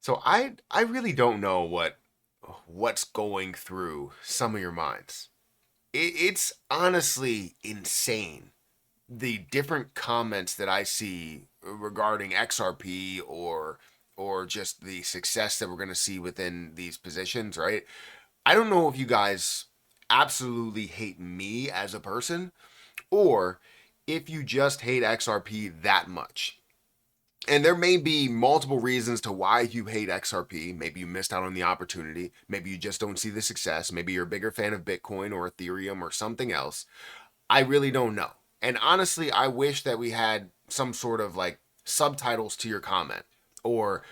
So I really don't know what's going through some of your minds. It's honestly insane the different comments that I see regarding XRP or just the success that we're going to see within these positions, right? I don't know if you guys absolutely hate me as a person or if you just hate XRP that much. And there may be multiple reasons to why you hate XRP. Maybe you missed out on the opportunity. Maybe you just don't see the success. Maybe you're a bigger fan of Bitcoin or Ethereum or something else. I really don't know. And honestly, I wish that we had some sort of like subtitles to your comment or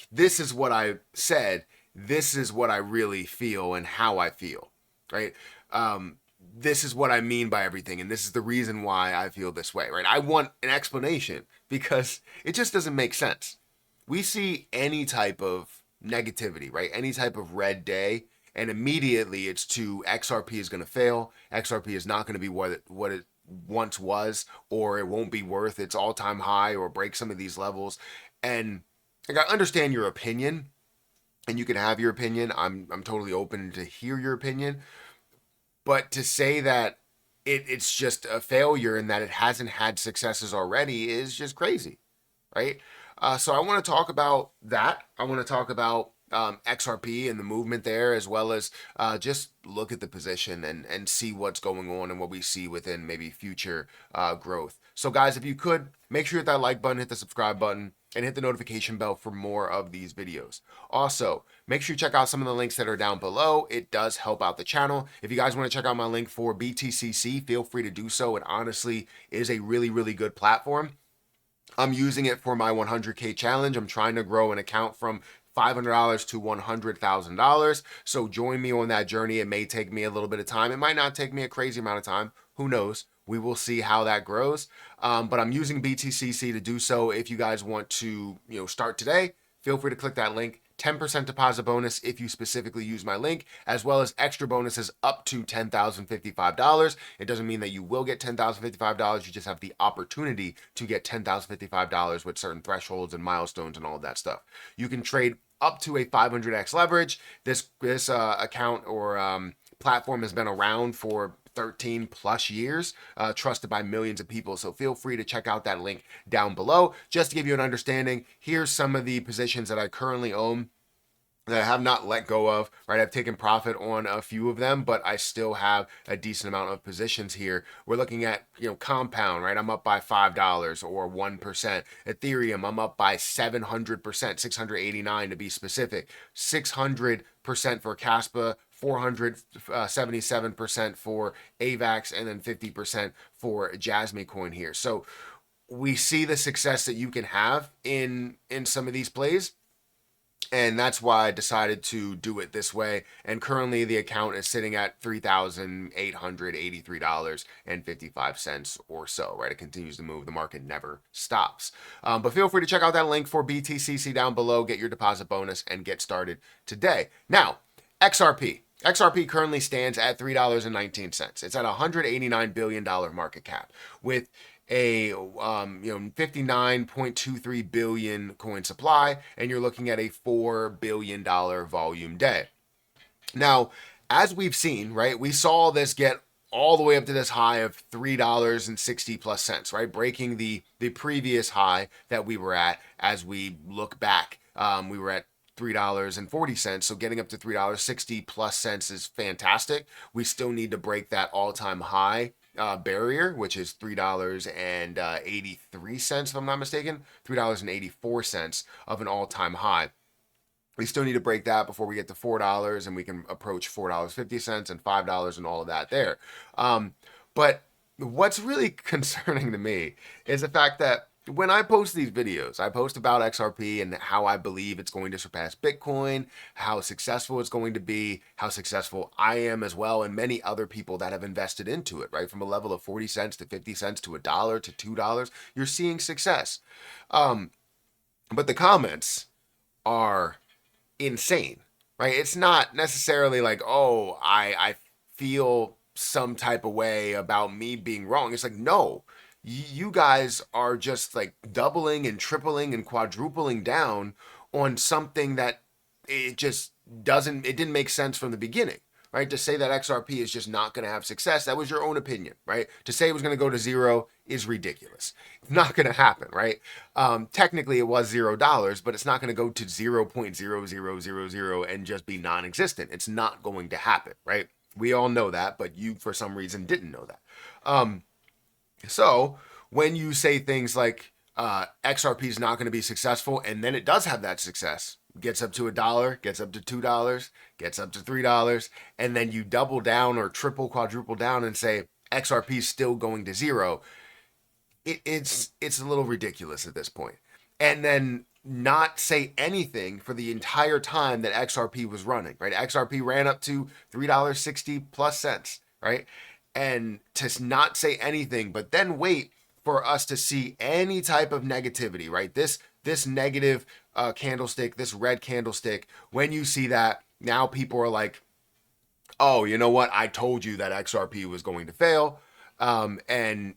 this is what I said. This is what I really feel and how I feel, right? This is what I mean by everything, and this is the reason why I feel this way, right? I want an explanation because it just doesn't make sense. We see any type of negativity, right? Any type of red day, and immediately it's to XRP is going to fail. XRP is not going to be what it once was, or it won't be worth its all-time high, or break some of these levels. And like, I understand your opinion, and you can have your opinion. I'm totally open to hear your opinion, but to say that it's just a failure and that it hasn't had successes already is just crazy, right? So I want to talk about that. I want to talk about XRP and the movement there, as well as just look at the position and see what's going on and what we see within maybe future growth. So, guys, if you could, make sure you hit that like button, hit the subscribe button, and hit the notification bell for more of these videos. Also, make sure you check out some of the links that are down below. It does help out the channel. If you guys want to check out my link for BTCC, feel free to do so. It honestly is a really, really good platform. I'm using it for my 100K challenge. I'm trying to grow an account from $500 to $100,000. So join me on that journey. It may take me a little bit of time. It might not take me a crazy amount of time. Who knows? We will see how that grows. But I'm using BTCC to do so. If you guys want to, start today, feel free to click that link. 10% deposit bonus if you specifically use my link, as well as extra bonuses up to $10,055. It doesn't mean that you will get $10,055. You just have the opportunity to get $10,055 with certain thresholds and milestones and all of that stuff. You can trade up to a 500x leverage. This account or platform has been around for 13 plus years, trusted by millions of people. So feel free to check out that link down below. Just to give you an understanding, here's some of the positions that I currently own that I have not let go of, right? I've taken profit on a few of them, but I still have a decent amount of positions here. We're looking at, compound, right? I'm up by $5 or 1%. Ethereum, I'm up by 700%, 689 to be specific. 600% for Caspa, 477% for AVAX, and then 50% for Jasmine Coin here. So we see the success that you can have in some of these plays. And that's why I decided to do it this way. And currently the account is sitting at $3,883.55 or so, right? It continues to move. The market never stops. But feel free to check out that link for BTCC down below. Get your deposit bonus and get started today. Now, XRP. XRP currently stands at $3.19. It's at $189 billion market cap with a 59.23 billion coin supply, and you're looking at a $4 billion volume day. Now, as we've seen, right, we saw this get all the way up to this high of $3.60 plus cents, right, breaking the previous high that we were at. As we look back, we were at $3.40. So getting up to $3.60 plus cents is fantastic. We still need to break that all-time high barrier, which is $3.83, if I'm not mistaken, $3.84 of an all-time high. We still need to break that before we get to $4, and we can approach $4.50 and $5 and all of that there. But what's really concerning to me is the fact that when I post these videos, I post about XRP and how I believe it's going to surpass Bitcoin, how successful it's going to be, how successful I am as well, and many other people that have invested into it, right? From a level of 40 cents to 50 cents to $1 to $2, you're seeing success. But the comments are insane, right? It's not necessarily like, oh, I feel some type of way about me being wrong. It's like, no, you guys are just like doubling and tripling and quadrupling down on something that it just it didn't make sense from the beginning, right? To say that XRP is just not going to have success, that was your own opinion, right? To say it was going to go to zero is ridiculous. It's not going to happen, right? Technically, it was $0, but it's not going to go to 0.0000 and just be non-existent. It's not going to happen, right? We all know that, but you, for some reason, didn't know that. So when you say things like XRP is not going to be successful, and then it does have that success, gets up to $1, gets up to $2, gets up to $3, and then you double down or triple, quadruple down and say XRP is still going to zero, it's a little ridiculous at this point. And then not say anything for the entire time that XRP was running, right? XRP ran up to $3.60 plus cents, right? And to not say anything, but then wait for us to see any type of negativity, right? This negative candlestick, this red candlestick, when you see that, now people are like, oh, you know what? I told you that XRP was going to fail, and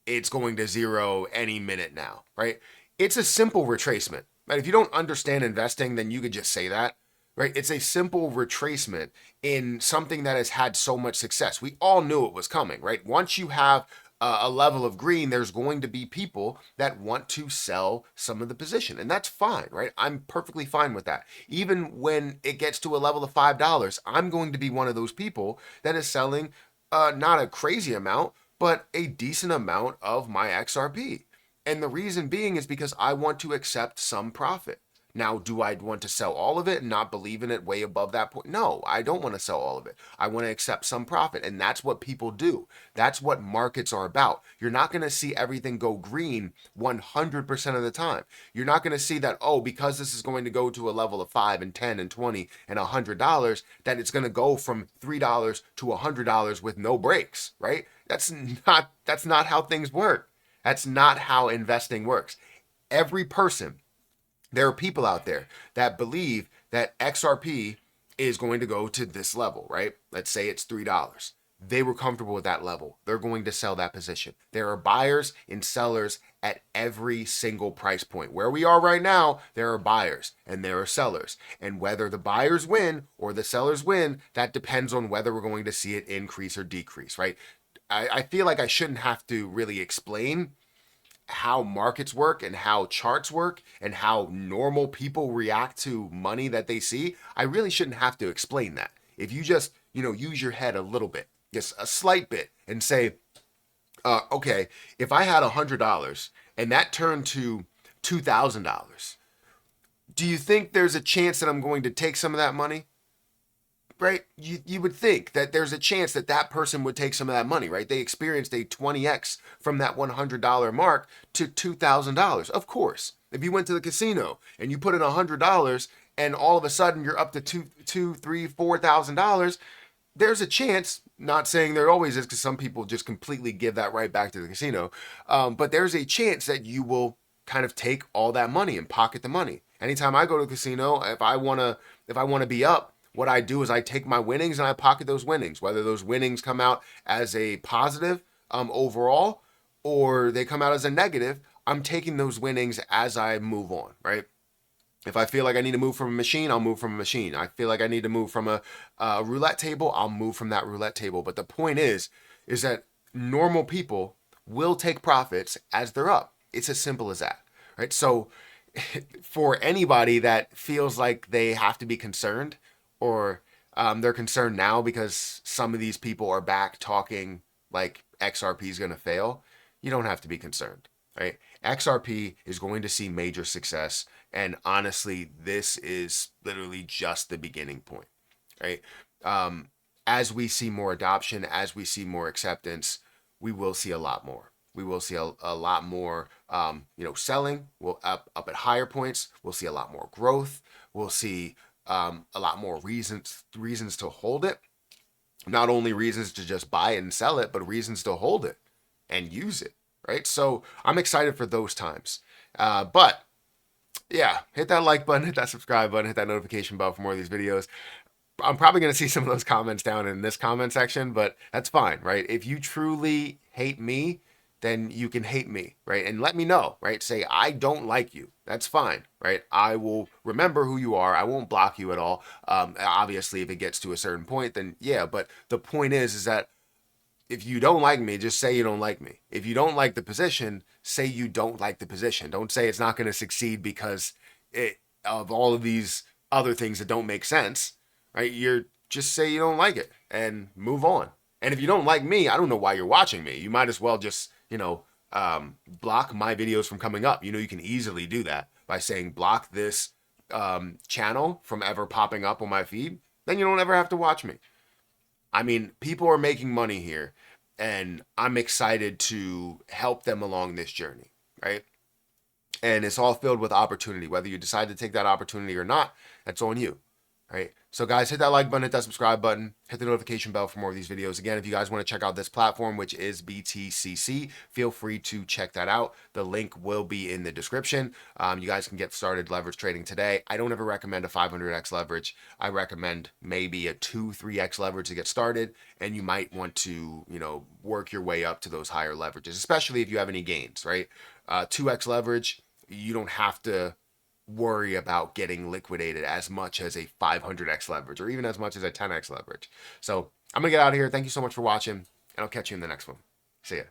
it's going to zero any minute now, right? It's a simple retracement. Right? If you don't understand investing, then you could just say that, right? It's a simple retracement in something that has had so much success. We all knew it was coming, right? Once you have a level of green, there's going to be people that want to sell some of the position, and that's fine, right? I'm perfectly fine with that. Even when it gets to a level of $5, I'm going to be one of those people that is selling not a crazy amount, but a decent amount of my XRP. And the reason being is because I want to accept some profit. Now, do I want to sell all of it and not believe in it way above that point? No, I don't want to sell all of it. I want to accept some profit. And that's what people do. That's what markets are about. You're not going to see everything go green 100% of the time. You're not going to see that, oh, because this is going to go to a level of 5 and 10 and 20 and $100, that it's going to go from $3 to $100 with no breaks, right? That's not how things work. That's not how investing works. Every person, there are people out there that believe that XRP is going to go to this level, right? Let's say it's $3. They were comfortable with that level. They're going to sell that position. There are buyers and sellers at every single price point. Where we are right now, there are buyers and there are sellers. And whether the buyers win or the sellers win, that depends on whether we're going to see it increase or decrease, right? I feel like I shouldn't have to really explain how markets work and how charts work and how normal people react to money that they see. I really shouldn't have to explain that. If you just, use your head a little bit, just a slight bit, and say, okay, if I had $100 and that turned to $2,000, do you think there's a chance that I'm going to take some of that money? Right? You would think that there's a chance that that person would take some of that money, right? They experienced a 20x from that $100 mark to $2,000. Of course, if you went to the casino and you put in $100 and all of a sudden you're up to $4,000, there's a chance, not saying there always is because some people just completely give that right back to the casino, but there's a chance that you will kind of take all that money and pocket the money. Anytime I go to the casino, if I want to be up, what I do is I take my winnings and I pocket those winnings, whether those winnings come out as a positive overall or they come out as a negative. I'm taking those winnings as I move on, right? If I feel like I need to move from a machine, I'll move from a machine. I feel like I need to move from a roulette table, I'll move from that roulette table. But the point is that normal people will take profits as they're up. It's as simple as that, right? So for anybody that feels like they have to be concerned, or they're concerned now because some of these people are back talking like XRP is going to fail, you don't have to be concerned, right? XRP is going to see major success. And honestly, this is literally just the beginning point, right? As we see more adoption, as we see more acceptance, we will see a lot more. We will see a lot more, selling. We'll up at higher points. We'll see a lot more growth. We'll see a lot more reasons to hold it. Not only reasons to just buy it and sell it, but reasons to hold it and use it, right? So I'm excited for those times. But yeah, hit that like button, hit that subscribe button, hit that notification bell for more of these videos. I'm probably going to see some of those comments down in this comment section, but that's fine, right? If you truly hate me, then you can hate me, right? And let me know, right? Say, I don't like you. That's fine, right? I will remember who you are. I won't block you at all. Obviously, if it gets to a certain point, then yeah. But the point is that if you don't like me, just say you don't like me. If you don't like the position, say you don't like the position. Don't say it's not going to succeed because of all of these other things that don't make sense, right? You're just say you don't like it and move on. And if you don't like me, I don't know why you're watching me. You might as well just, block my videos from coming up. You can easily do that by saying block this channel from ever popping up on my feed. Then you don't ever have to watch me. I mean, people are making money here, and I'm excited to help them along this journey, right? And it's all filled with opportunity. Whether you decide to take that opportunity or not, that's on you, right? So, guys, hit that like button, hit that subscribe button, hit the notification bell for more of these videos. Again, if you guys want to check out this platform, which is BTCC, feel free to check that out. The link will be in the description. You guys can get started leverage trading today. I don't ever recommend a 500x leverage. I recommend maybe a 2-3x leverage to get started, and you might want to, work your way up to those higher leverages, especially if you have any gains, right? 2x leverage, you don't have to worry about getting liquidated as much as a 500x leverage or even as much as a 10x leverage. So I'm going to get out of here. Thank you so much for watching, and I'll catch you in the next one. See ya.